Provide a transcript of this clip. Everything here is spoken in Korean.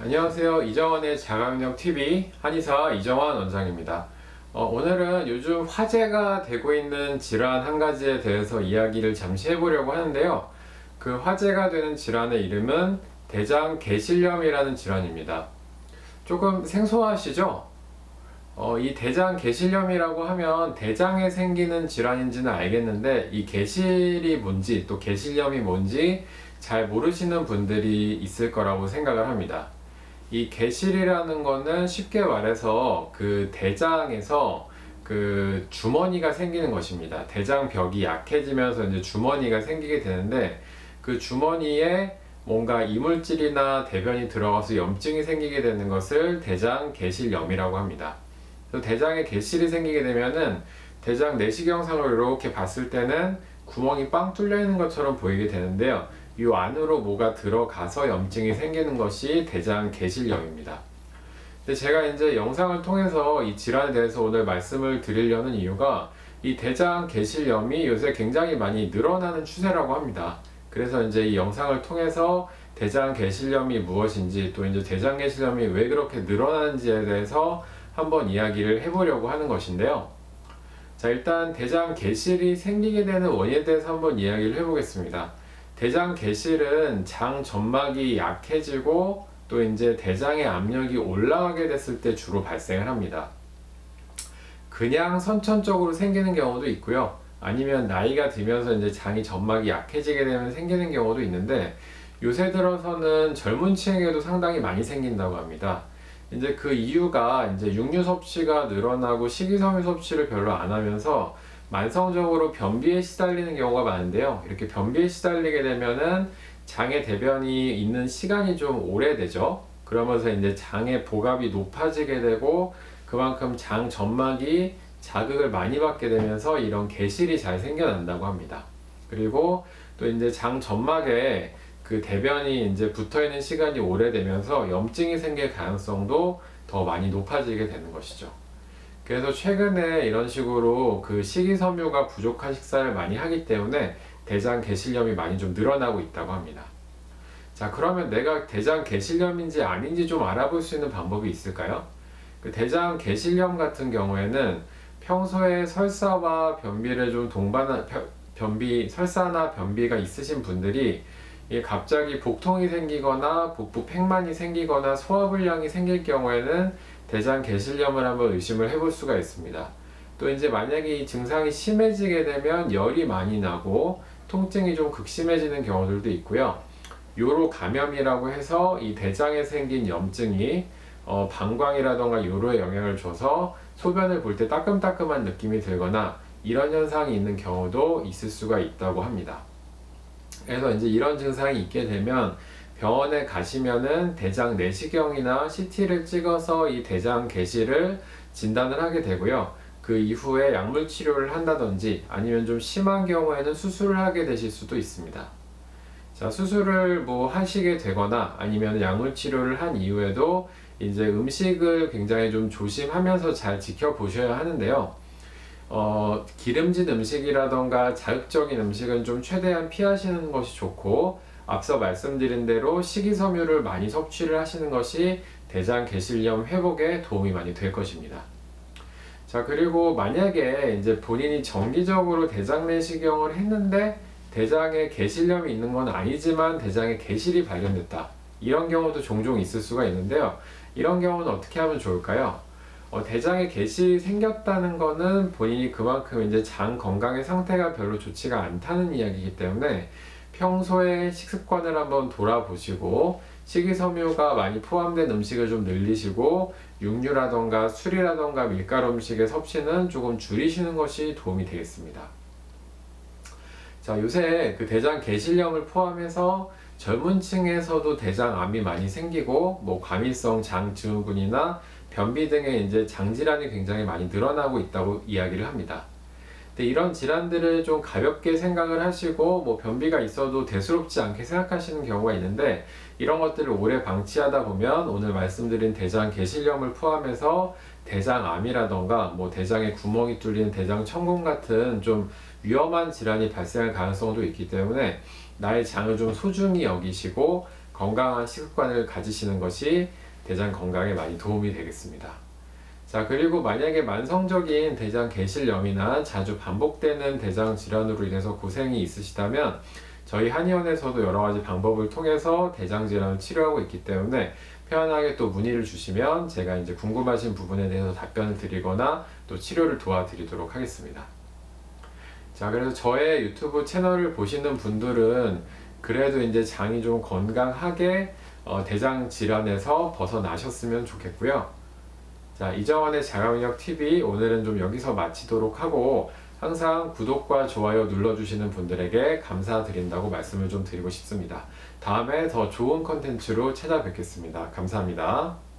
안녕하세요. 이정원의 자가격리TV 한의사 이정원 원장입니다. 오늘은 요즘 화제가 되고 있는 질환 한 가지에 대해서 이야기를 잠시 해보려고 하는데요. 그 화제가 되는 질환의 이름은 대장개실염이라는 질환입니다. 조금 생소하시죠? 이 대장개실염이라고 하면 대장에 생기는 질환인지는 알겠는데 이 개실이 뭔지 또 개실염이 뭔지 잘 모르시는 분들이 있을 거라고 생각을 합니다. 이 개실이라는 거는 쉽게 말해서 그 대장에서 그 주머니가 생기는 것입니다. 대장벽이 약해지면서 이제 주머니가 생기게 되는데 그 주머니에 뭔가 이물질이나 대변이 들어가서 염증이 생기게 되는 것을 대장개실염이라고 합니다. 그래서 대장에 개실이 생기게 되면은 대장 내시경상으로 이렇게 봤을 때는 구멍이 빵 뚫려 있는 것처럼 보이게 되는데요. 이 안으로 뭐가 들어가서 염증이 생기는 것이 대장개실염입니다. 근데 제가 이제 영상을 통해서 이 질환에 대해서 오늘 말씀을 드리려는 이유가 이 대장개실염이 요새 굉장히 많이 늘어나는 추세라고 합니다. 그래서 이제 이 영상을 통해서 대장개실염이 무엇인지 또 이제 대장개실염이 왜 그렇게 늘어나는지에 대해서 한번 이야기를 해보려고 하는 것인데요. 자, 일단 대장개실이 생기게 되는 원인에 대해서 한번 이야기를 해보겠습니다. 대장개실은 장 점막이 약해지고 또 이제 대장의 압력이 올라가게 됐을 때 주로 발생을 합니다. 그냥 선천적으로 생기는 경우도 있고요. 아니면 나이가 들면서 이제 장이 점막이 약해지게 되면 생기는 경우도 있는데 요새 들어서는 젊은 층에도 상당히 많이 생긴다고 합니다. 이제 그 이유가 이제 육류 섭취가 늘어나고 식이섬유 섭취를 별로 안 하면서 만성적으로 변비에 시달리는 경우가 많은데요. 이렇게 변비에 시달리게 되면은 장의 대변이 있는 시간이 좀 오래되죠. 그러면서 이제 장의 복압이 높아지게 되고 그만큼 장 점막이 자극을 많이 받게 되면서 이런 개실이 잘 생겨난다고 합니다. 그리고 또 이제 장 점막에 그 대변이 이제 붙어 있는 시간이 오래되면서 염증이 생길 가능성도 더 많이 높아지게 되는 것이죠. 그래서 최근에 이런 식으로 그 식이섬유가 부족한 식사를 많이 하기 때문에 대장개실염이 많이 좀 늘어나고 있다고 합니다. 자, 그러면 내가 대장개실염인지 아닌지 좀 알아볼 수 있는 방법이 있을까요? 그 대장개실염 같은 경우에는 평소에 설사와 변비를 좀 설사나 변비가 있으신 분들이 갑자기 복통이 생기거나 복부 팽만이 생기거나 소화불량이 생길 경우에는 대장개실염을 한번 의심을 해볼 수가 있습니다. 또 이제 만약에 이 증상이 심해지게 되면 열이 많이 나고 통증이 좀 극심해지는 경우들도 있고요. 요로 감염이라고 해서 이 대장에 생긴 염증이 방광이라던가 요로에 영향을 줘서 소변을 볼 때 따끔따끔한 느낌이 들거나 이런 현상이 있는 경우도 있을 수가 있다고 합니다. 그래서 이제 이런 증상이 있게 되면 병원에 가시면은 대장 내시경이나 CT를 찍어서 이 대장개실을 진단을 하게 되고요. 그 이후에 약물 치료를 한다든지 아니면 좀 심한 경우에는 수술을 하게 되실 수도 있습니다. 자, 수술을 뭐 하시게 되거나 아니면 약물 치료를 한 이후에도 이제 음식을 굉장히 좀 조심하면서 잘 지켜보셔야 하는데요. 기름진 음식이라던가 자극적인 음식은 좀 최대한 피하시는 것이 좋고 앞서 말씀드린 대로 식이섬유를 많이 섭취를 하시는 것이 대장개실염 회복에 도움이 많이 될 것입니다. 자, 그리고 만약에 이제 본인이 정기적으로 대장 내시경을 했는데 대장에 개실염이 있는 건 아니지만 대장에 개실이 발견됐다. 이런 경우도 종종 있을 수가 있는데요. 이런 경우는 어떻게 하면 좋을까요? 대장에 개실이 생겼다는 거는 본인이 그만큼 이제 장 건강의 상태가 별로 좋지가 않다는 이야기이기 때문에 평소에 식습관을 한번 돌아보시고 식이섬유가 많이 포함된 음식을 좀 늘리시고 육류라던가 술이라던가 밀가루 음식의 섭취는 조금 줄이시는 것이 도움이 되겠습니다. 자, 요새 그 대장개실염을 포함해서 젊은 층에서도 대장암이 많이 생기고 뭐 과민성 장증후군이나 변비 등의 이제 장질환이 굉장히 많이 늘어나고 있다고 이야기를 합니다. 근데 이런 질환들을 좀 가볍게 생각을 하시고 뭐 변비가 있어도 대수롭지 않게 생각하시는 경우가 있는데 이런 것들을 오래 방치하다 보면 오늘 말씀드린 대장개실염을 포함해서 대장암이라던가 뭐 대장에 구멍이 뚫리는 대장천공 같은 좀 위험한 질환이 발생할 가능성도 있기 때문에 나의 장을 좀 소중히 여기시고 건강한 식습관을 가지시는 것이 대장 건강에 많이 도움이 되겠습니다. 자, 그리고 만약에 만성적인 대장 개실염이나 자주 반복되는 대장 질환으로 인해서 고생이 있으시다면 저희 한의원에서도 여러 가지 방법을 통해서 대장 질환을 치료하고 있기 때문에 편안하게 또 문의를 주시면 제가 이제 궁금하신 부분에 대해서 답변을 드리거나 또 치료를 도와드리도록 하겠습니다. 자, 그래서 저의 유튜브 채널을 보시는 분들은 그래도 이제 장이 좀 건강하게 대장 질환에서 벗어나셨으면 좋겠고요. 자, 이정환의 자가면역 TV 오늘은 좀 여기서 마치도록 하고 항상 구독과 좋아요 눌러주시는 분들에게 감사드린다고 말씀을 좀 드리고 싶습니다. 다음에 더 좋은 컨텐츠로 찾아뵙겠습니다. 감사합니다.